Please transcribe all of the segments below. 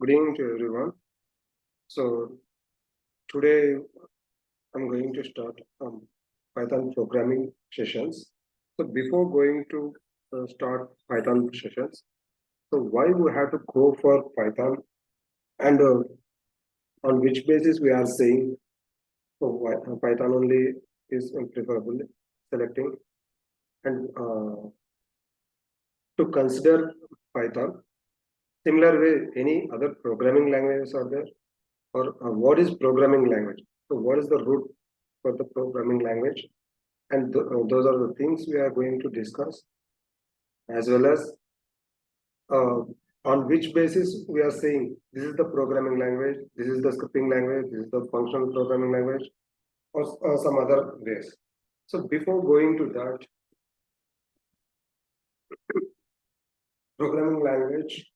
Good evening to everyone. So today I'm going to start Python programming sessions. So before going to start Python sessions, so why we have to go for Python and on which basis we are saying so why Python only is preferable selecting and to consider Python. Similar way, any other programming languages are there or what is programming language? So what is the root for the programming language? And those are the things we are going to discuss, as well as uh, on which basis we are saying this is the programming language, this is the scripting language, this is the functional programming language, or some other ways. So before going to that, programming language,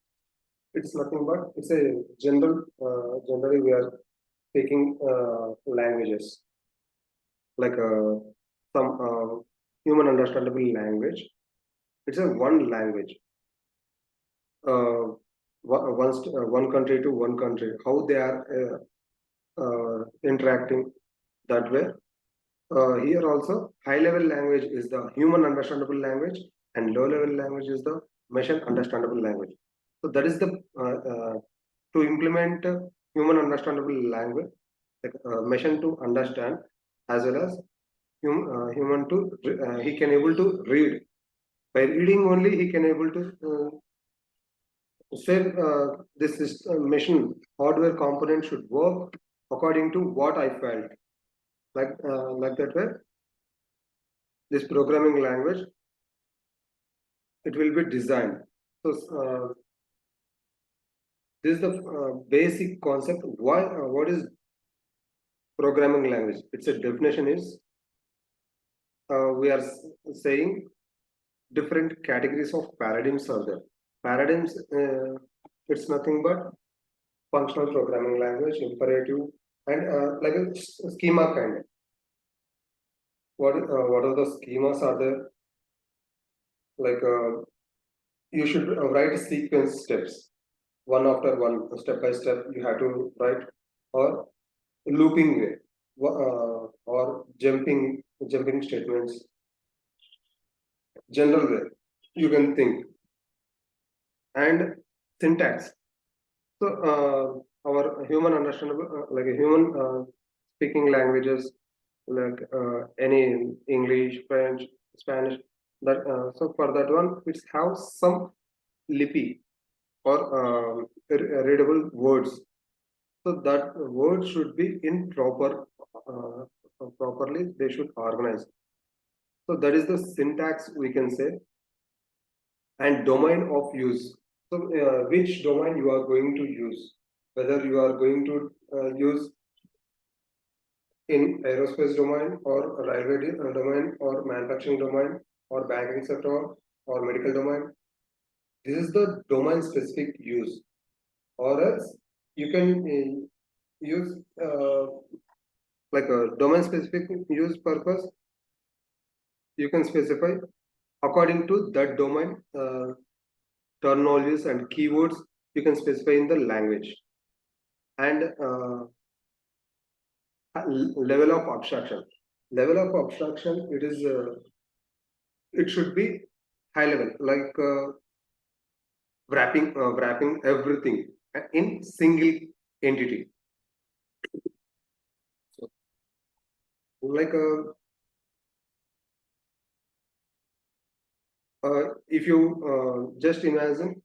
it's nothing but it's a generally we are taking languages like some human understandable language. It's a one language. One country to one country, how they are interacting that way. Here also, high level language is the human understandable language, and low level language is the machine understandable language. So that is the to implement human understandable language, like, machine to understand, as well as human to he can able to read. By reading only, he can able to say this is machine hardware component should work according to what I felt. Like that way, this programming language it will be designed. So this is the basic concept. Why? What is programming language? Its a definition is we are saying different categories of paradigms are there. Paradigms, it's nothing but functional programming language, imperative, and like a schema kind. What are the schemas are there? Like you should write sequence steps, one after one, step by step. You have to write or looping way, or jumping statements. General way you can think and syntax. So our human understandable, like a human speaking languages, like any English, French, Spanish. That so for that one, it's have some lipi or readable words. So that word should be in properly. They should organize. So that is the syntax we can say, and domain of use. So which domain you are going to use? Whether you are going to use in aerospace domain or railway domain or manufacturing domain or banking sector or medical domain. This is the domain specific use, or else you can use like a domain specific use purpose. You can specify according to that domain terminologies and keywords you can specify in the language, and level of abstraction. Level of abstraction, it should be high level, like wrapping everything in single entity. So, like if you just imagine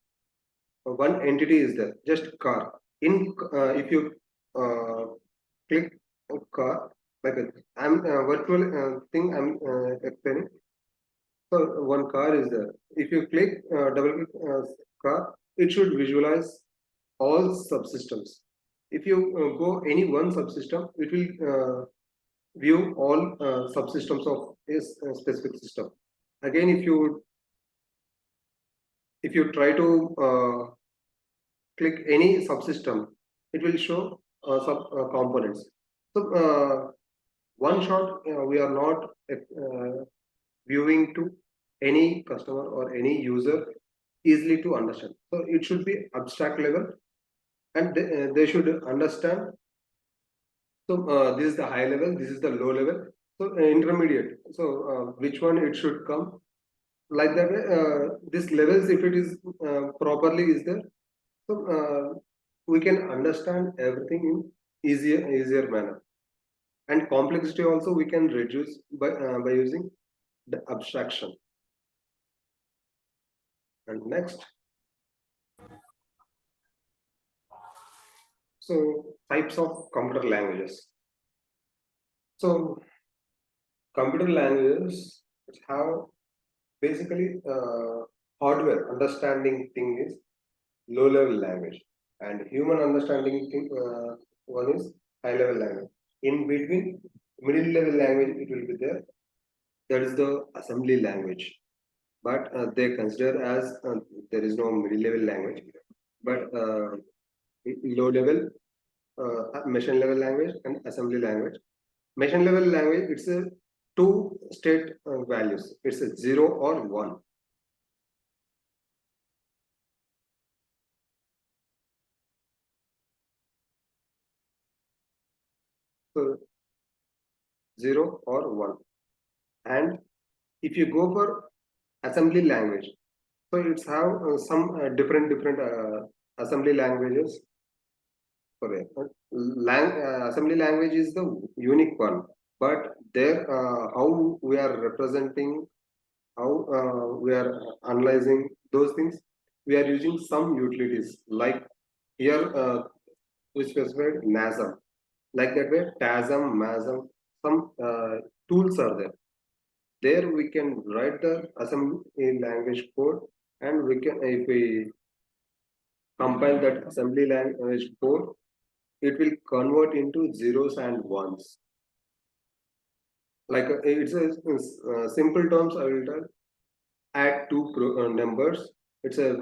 one entity is there, just car. In if you click car, like I'm virtual thing I'm explaining. So one car is there. If you click double click car, it should visualize all subsystems. If you go any one subsystem, it will view all subsystems of a specific system. Again, if you try to click any subsystem, it will show sub components. So one shot, we are not viewing to any customer or any user easily to understand. So it should be abstract level, and they should understand. So this is the high level, this is the low level. So intermediate. So which one it should come? Like that way, this levels, if it is properly is there, so we can understand everything in easier manner. And complexity also we can reduce by using the abstraction. And next, so types of computer languages. So computer languages have basically hardware understanding thing is low level language, and human understanding thing, one is high level language. In between, middle level language it will be there. That is the assembly language, but they consider as there is no middle level language, but low level machine level language and assembly language. Machine level language, it's a two state values. It's a 0 or 1. So 0 or 1. And if you go for assembly language, so it's have some different assembly languages for it. Assembly language is the unique one, but there how we are representing, how we are analyzing those things, we are using some utilities like here we specified NASM, like that way TASM, MASM, some tools are there. There we can write the assembly language code, and we can, if we compile that assembly language code, it will convert into zeros and ones. Like it's a simple terms I will tell. Add two numbers. It's a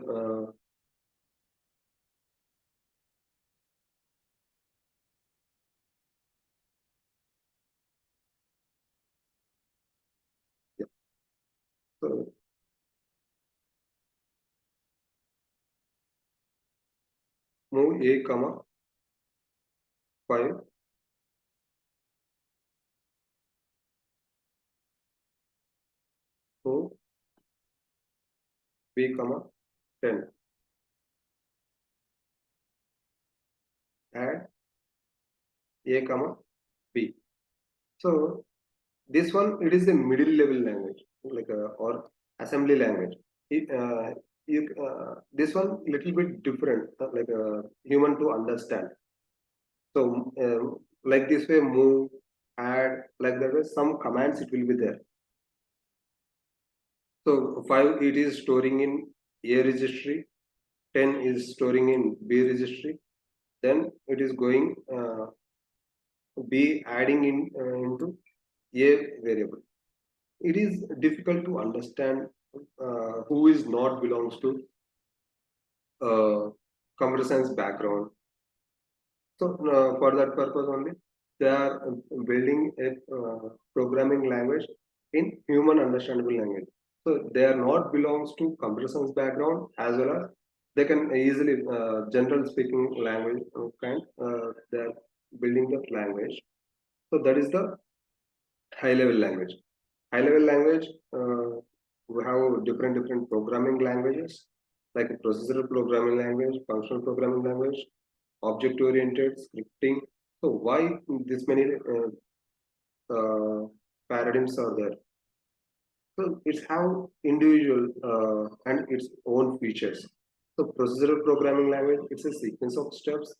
yeah. So move a comma 5 to b comma 10. Add a comma b. So this one, it is a middle level language, like or assembly language. This one little bit different, like human to understand. So like this way, move, add, like that way, some commands it will be there. So 5 it is storing in A registry, 10 is storing in B registry. Then it is going B adding into A variable. It is difficult to understand who is not belongs to uh, computer science background. So for that purpose only, they are building a programming language in human understandable language. So they are not belongs to computer science background, as well as they can easily general speaking language kind. They are building that language. So that is the high level language. High level language, we have different programming languages like procedural programming language, functional programming language, object oriented scripting. So why this many paradigms are there? So it's have individual and its own features. So procedural programming language, it's a sequence of steps.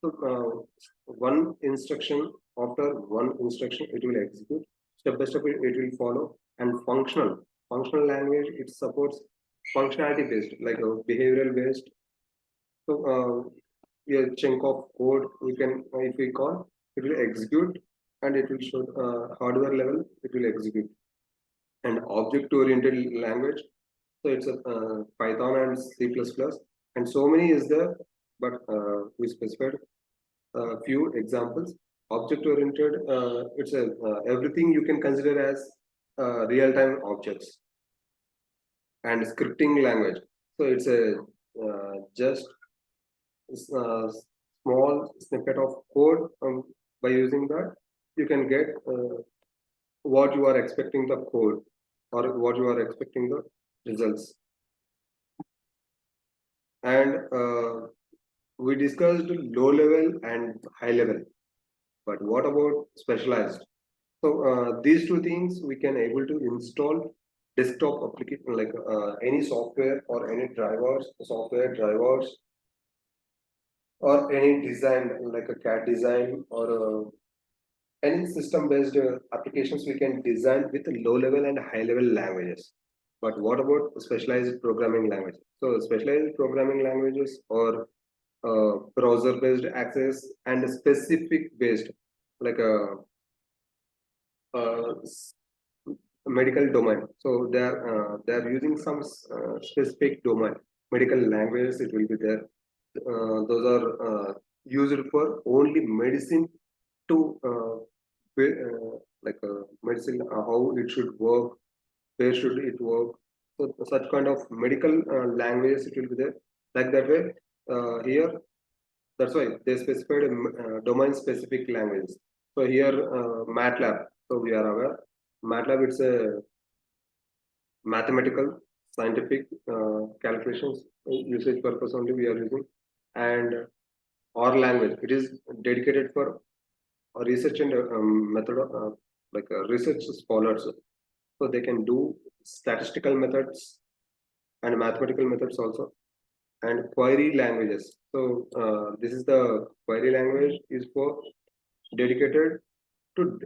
So one instruction, after one instruction it will execute step by step, it will follow. And functional language, it supports functionality based, like a behavioral based. So a chunk of code we can, if we call, it will execute, and it will show hardware level it will execute. And object oriented language, so it's a Python and C++, and so many is there, but we specified a few examples. Object oriented, it's a everything you can consider as real time objects. And scripting language, so it's a just small snippet of code. By using that, you can get what you are expecting the code or what you are expecting the results. And we discussed low level and high level, but what about specialized? So these two things we can able to install desktop application like any software or any drivers, software drivers, or any design like a CAD design or any system based applications we can design with low level and high level languages. But what about specialized programming languages? So specialized programming languages or browser based access and specific based like a uh, medical domain. So they are using some specific domain, medical languages. It will be there. Those are used for only medicine to like medicine, how it should work, where should it work. So such kind of medical languages it will be there. Like that way, here that's why they specified domain specific languages. So here MATLAB. So we are aware MATLAB it's a mathematical scientific calculations usage purpose only we are using, and or language it is dedicated for research and method like research scholars, so they can do statistical methods and mathematical methods also, and query languages. So this is the query language is for dedicated to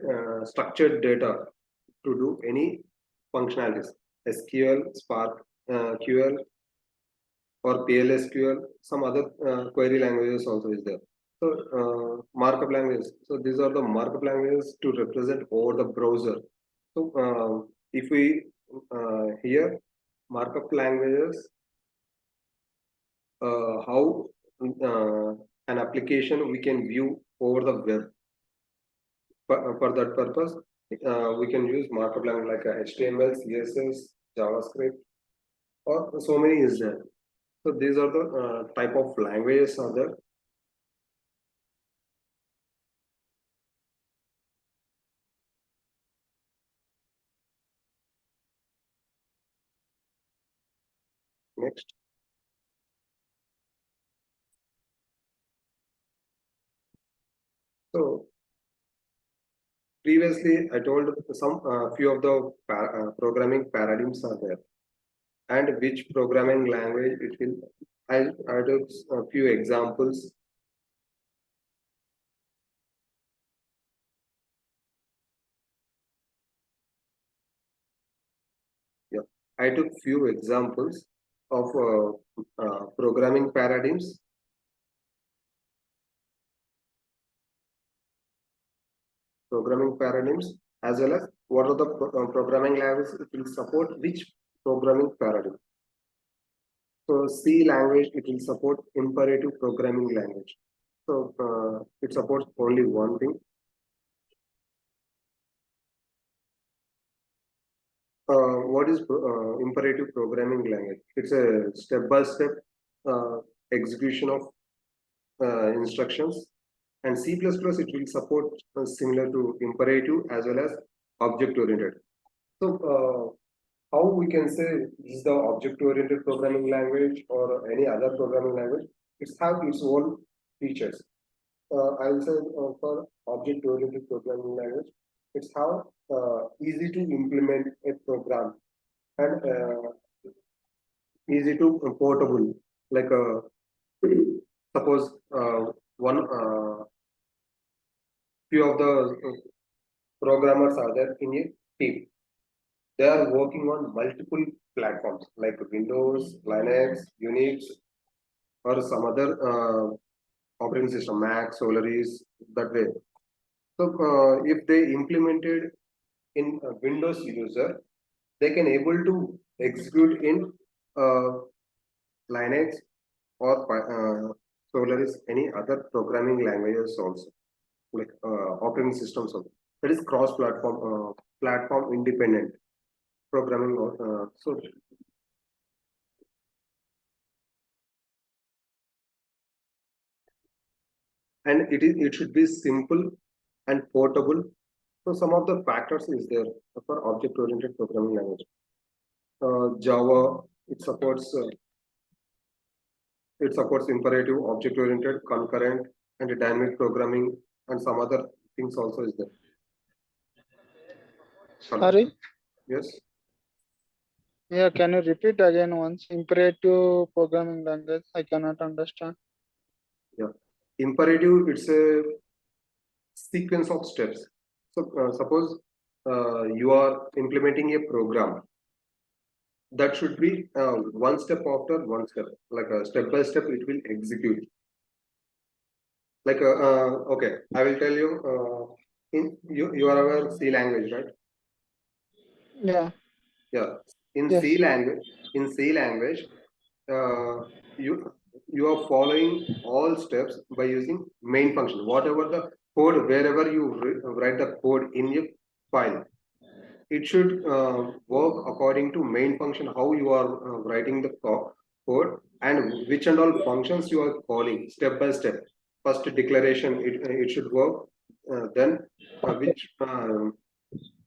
structured data to do any functionalities. SQL, Spark, QL, or PLSQL, some other query languages also is there. So markup languages. So these are the markup languages to represent over the browser. So if we here markup languages, how an application we can view over the web. For that purpose, we can use markup language like HTML, CSS, JavaScript, or so many is there. So these are the type of languages are there. Next. So previously I told some few of the programming paradigms are there, and which programming language it will. I took a few examples. Yeah, I took few examples of programming paradigms. Programming paradigms as well as what are the programming languages it will support which programming paradigm. So C language it will support imperative programming language. So it supports only one thing. What is imperative programming language? It's a step-by-step execution of instructions, and C++ it will support similar to imperative as well as object-oriented. So how we can say this is the object-oriented programming language or any other programming language? It's have its own features. I will say for object-oriented programming language, it's how easy to implement a program and easy to portable. Like suppose one few of the programmers are there in a team. They are working on multiple platforms like Windows, Linux, Unix, or some other operating system, Mac, Solaris, that way. So if they implemented in a Windows user, they can able to execute in uh, Linux or Solaris, any other programming languages also, like operating systems also. That is cross-platform, platform independent programming. So and it should be simple and portable. So some of the factors is there for object-oriented programming language. Java, it supports imperative, object-oriented, concurrent, and dynamic programming, and some other things also is there. Hello. Sorry? Yes. Yeah, can you repeat again once? Imperative programming language. I cannot understand. Yeah. Imperative, it's a sequence of steps. So suppose you are implementing a program that should be one step after one step, like a step by step, it will execute. Like, okay, I will tell you, you are aware C language, right? Yeah. Yeah. In Yes. C language, uh, you you are following all steps by using main function. Whatever the code, wherever you write the code in your file, it should work according to main function, how you are writing the code, and which and all functions you are calling step by step. First declaration, it should work. Then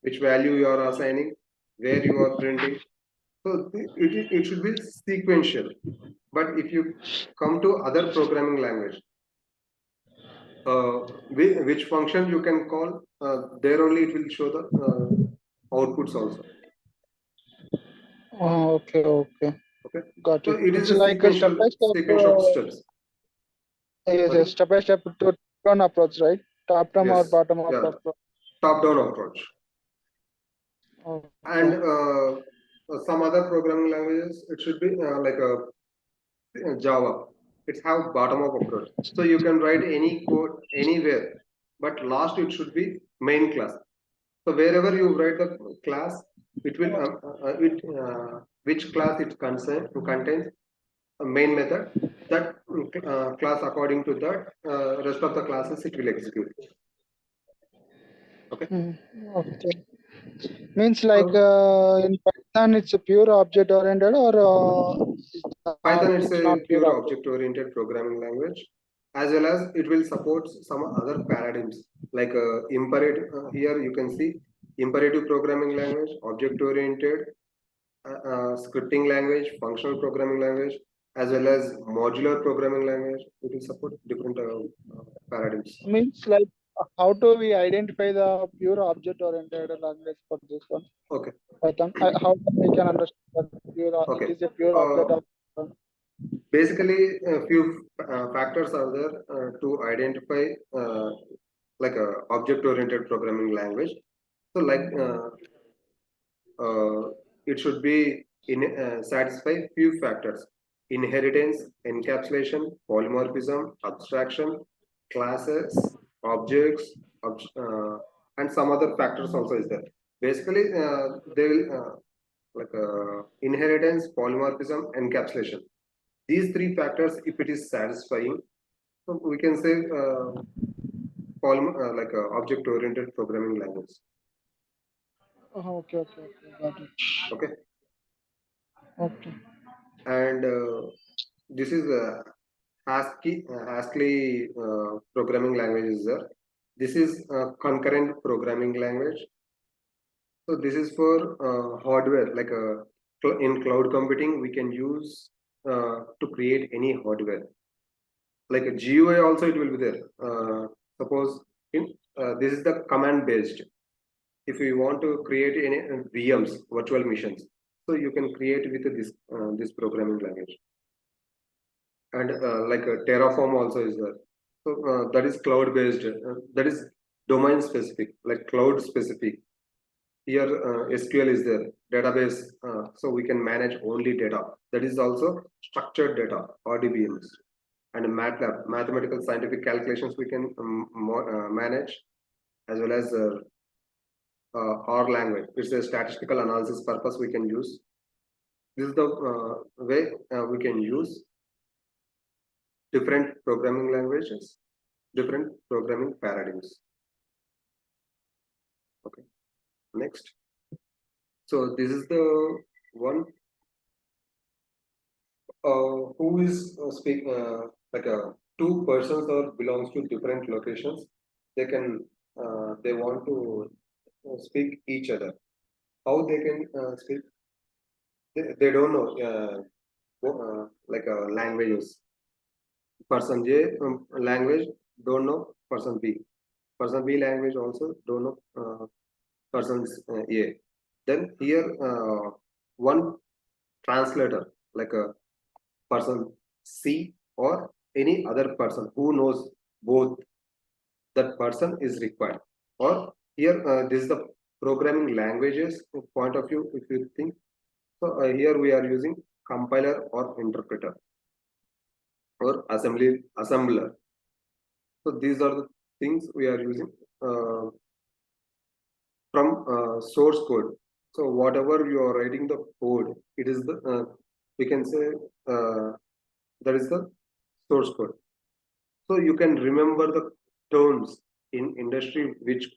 which value you are assigning, where you are printing. So it should be sequential. But if you come to other programming language, which function you can call, there only it will show the outputs also. Oh, okay, okay. Okay. Got So it. it is It's a like a step by sequence of step. steps. Yes, Sorry? a step by step to turn approach, right? Top down or Yes. bottom up Yeah. approach. Top down approach. And Okay. some other programming languages, it should be like a Java. It's have bottom up approach. So you can write any code anywhere, but last it should be main class. So wherever you write the class, it will which class it contains a main method. That class, according to that, rest of the classes it will execute. Okay. Okay. Means like So in Python, it's a pure object oriented, or Python is it's a not pure pure object. object-oriented programming language, as well as it will support some other paradigms like imperative. Here you can see imperative programming language, object-oriented, scripting language, functional programming language, as well as modular programming language. It will support different paradigms. Means like how do we identify the pure object oriented language for this one? Okay. Python. How we can understand that it Okay. is a pure object of Basically, a few factors are there to identify like a object-oriented programming language. So, like it should be satisfy few factors: inheritance, encapsulation, polymorphism, abstraction, classes, objects, and some other factors also is there. Basically, they will like inheritance, polymorphism, encapsulation. These three factors, if it is satisfying, so we can say like object-oriented programming language. okay, okay, okay, got it. Okay, Okay. and this is Haskell programming language is there. This is concurrent programming language. So this is for hardware, like in cloud computing, we can use to create any hardware. Like a GUI also it will be there. Suppose in this is the command based. If you want to create any VMs, virtual machines, so you can create with this programming language. And like a Terraform also is there. So that is cloud based. That is domain specific, like cloud specific. Here SQL is there, database. So we can manage only data. That is also structured data, RDBMS. And MATLAB, mathematical scientific calculations we can manage, as well as R language. It's a statistical analysis purpose we can use. This is the way we can use different programming languages, different programming paradigms. Okay, next. So this is the one who is like two persons or belongs to different locations, they can they want to speak each other. How they can speak? They don't know like languages. Person A language don't know person B. Person B language also don't know persons A. Then here one translator like a person C or any other person who knows both, that person is required. Or here this is the programming languages point of view. If you think so, here we are using compiler or interpreter or assembler. So these are the things we are using uh, from source code. So whatever you are writing the code, it is the we can say uh, that is the source code. So you can remember the terms in industry, which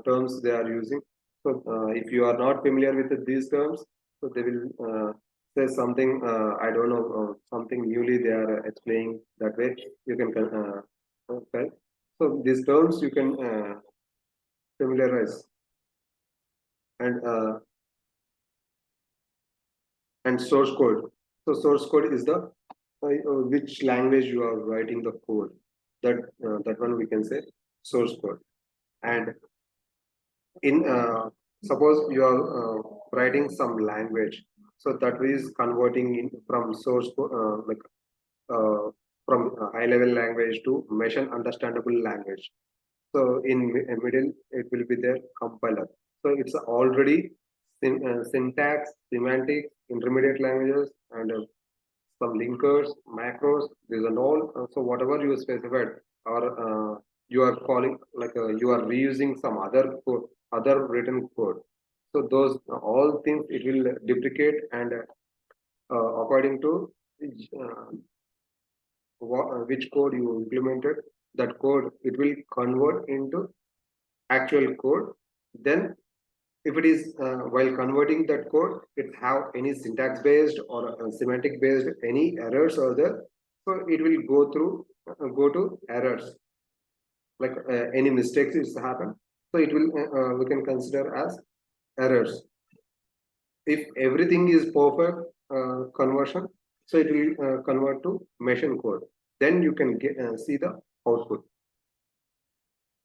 terms they are using. So if you are not familiar with these terms, so they will say something I don't know something newly they are explaining that way. You can okay. So these terms you can familiarize and and source code. So source code is the which language you are writing the code. That one we can say source code. And in suppose you are writing some language, so that is converting in from source code like from high level language to machine understandable language. So in middle, it will be their compiler. So it's already syntax, semantics, intermediate languages, and some linkers, macros. These are all. So whatever you specified, or you are calling like you are reusing some other code, other written code. So those all things it will duplicate and according to uh, which code you implemented, that code it will convert into actual code. Then if it is while converting that code, it have any syntax based or semantic based any errors or there, so it will go through go to errors, like any mistakes is happen, so it will we can consider as errors. If everything is perfect conversion, so it will convert to machine code, then you can get, see the output.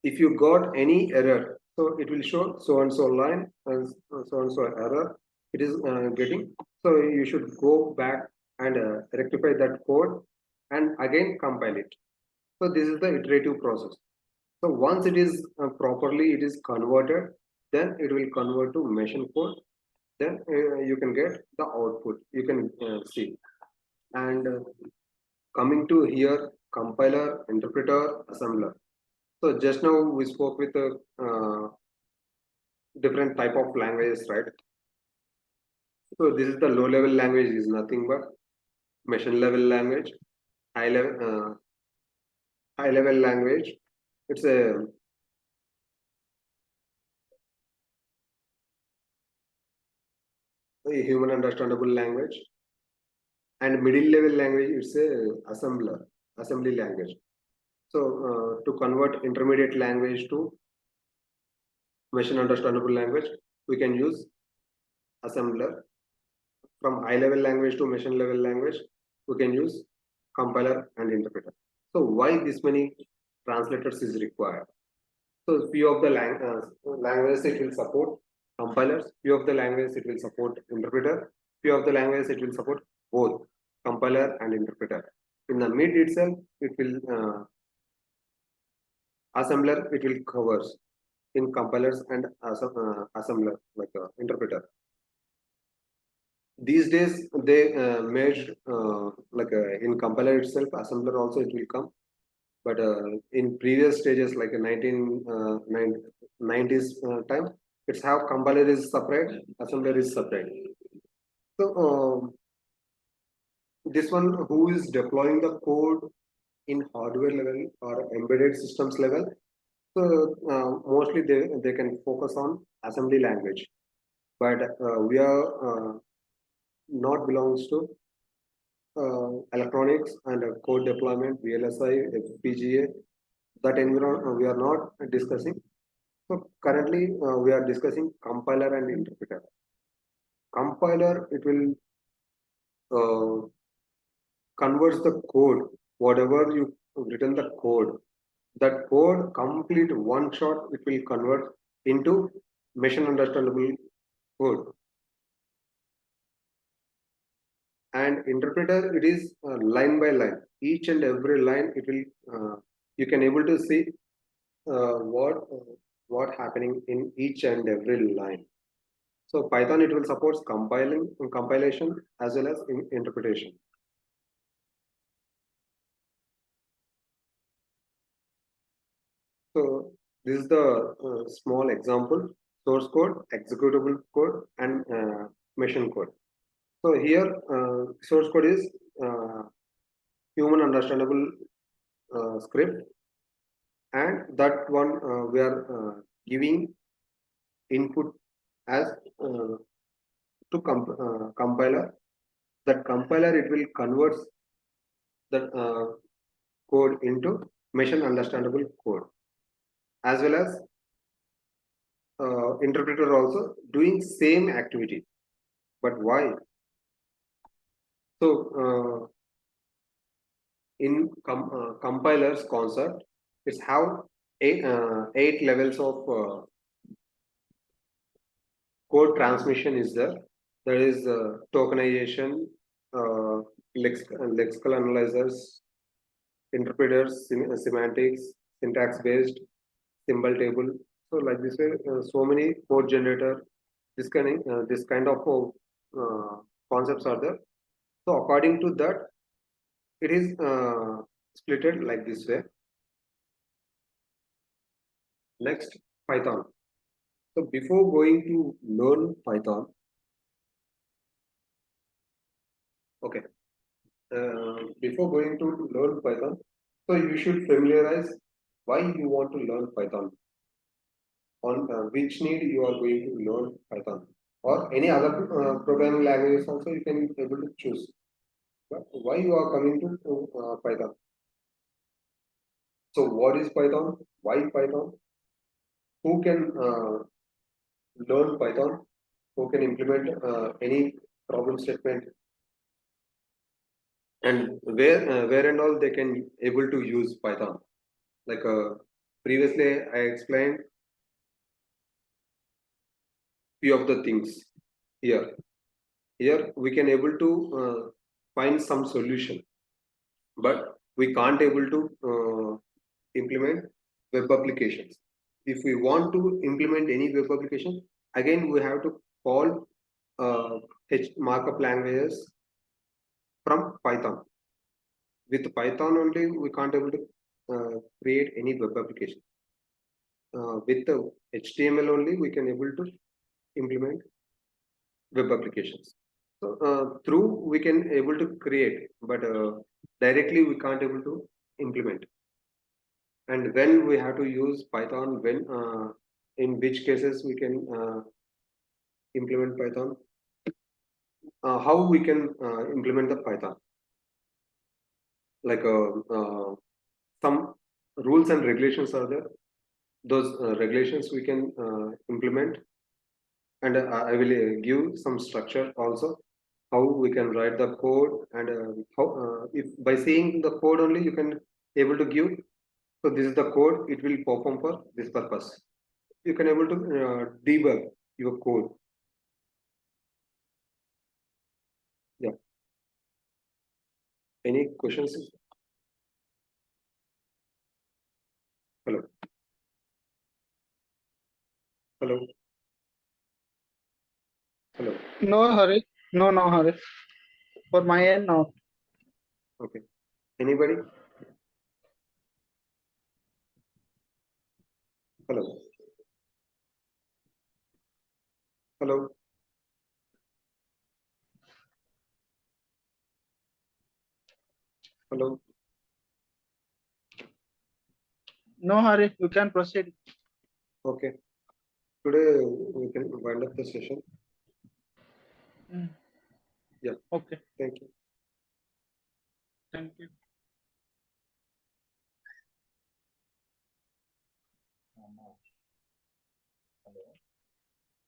If you got any error, so it will show so and so line and so and so error it is getting. So you should go back and rectify that code and again compile it. So this is the iterative process. So once it is properly it is converted, then it will convert to machine code. Then you can get the output. You can see. And coming to here, compiler, interpreter, assembler. So just now we spoke with a different type of languages, right? So this is the low level language is nothing but machine level language, high level high level language. It's a human understandable language, and middle level language it's a assembly language. So to convert intermediate language to machine understandable language, we can use assembler. From high level language to machine level language, we can use compiler and interpreter. So why this many translators is required? So few of the languages it will support compilers, few of the languages it will support interpreter, few of the languages it will support both compiler and interpreter. In the mid itself, it will assembler it will covers in compilers and assembler like interpreter. These days they merged like in compiler itself, assembler also it will come, but in previous stages like 1990s time, it's how compiler is separate, assembler is separate. So this one who is deploying the code in hardware level or embedded systems level, so mostly they can focus on assembly language, but we are not belongs to electronics and code deployment, VLSI, FPGA. That environment we are not discussing. So currently we are discussing compiler and interpreter. Compiler, it will converts the code, whatever you written the code, that code complete one shot, it will convert into machine understandable code. And interpreter, it is line by line. Each and every line, it will you can able to see what happening in each and every line. So Python, it will support compilation as well as interpretation. So this is the small example: source code, executable code, and machine code. So here, source code is human understandable script, and that one we are giving input as to compiler. That compiler, it will convert the code into machine understandable code, as well as interpreter also doing same activity. But why? So in compilers concept, it's how eight levels of code transmission is there. There is tokenization, lexical analyzers, interpreters, semantics, syntax based, symbol table. So like this way, so many code generator, this kind of concepts are there. So according to that, it is splitted like this way. Next, Python. So before going to learn Python, okay, before going to learn Python, so you should familiarize why you want to learn Python, on which need you are going to learn Python, or any other programming languages also you can able to choose. But why you are coming to Python? So what is Python? Why Python? Who can learn Python? Who can implement any problem statement, and where and all they can able to use Python? Like previously I explained few of the things here. Here we can able to find some solution, but we can't able to implement web applications. If we want to implement any web application, again we have to call markup languages from Python. With Python only, we can't able to create any web application. With the HTML only, we can able to implement web applications. So through we can able to create, but directly we can't able to implement. And when we have to use Python, when in which cases we can implement Python, how we can implement the Python, like some rules and regulations are there. Those regulations we can implement, and I will give some structure also, how we can write the code, and how if by seeing the code only you can able to give. So this is the code, it will perform for this purpose. You can able to debug your code. Yeah. Any questions? Hello. Hello. Hello. No hurry. No hurry. For my end, no. Okay. Anybody? Hello. Hello. Hello. No hurry. You can proceed. Okay. Today we can wind up the session. Mm. Yeah. Okay. Thank you. Thank you. Hello.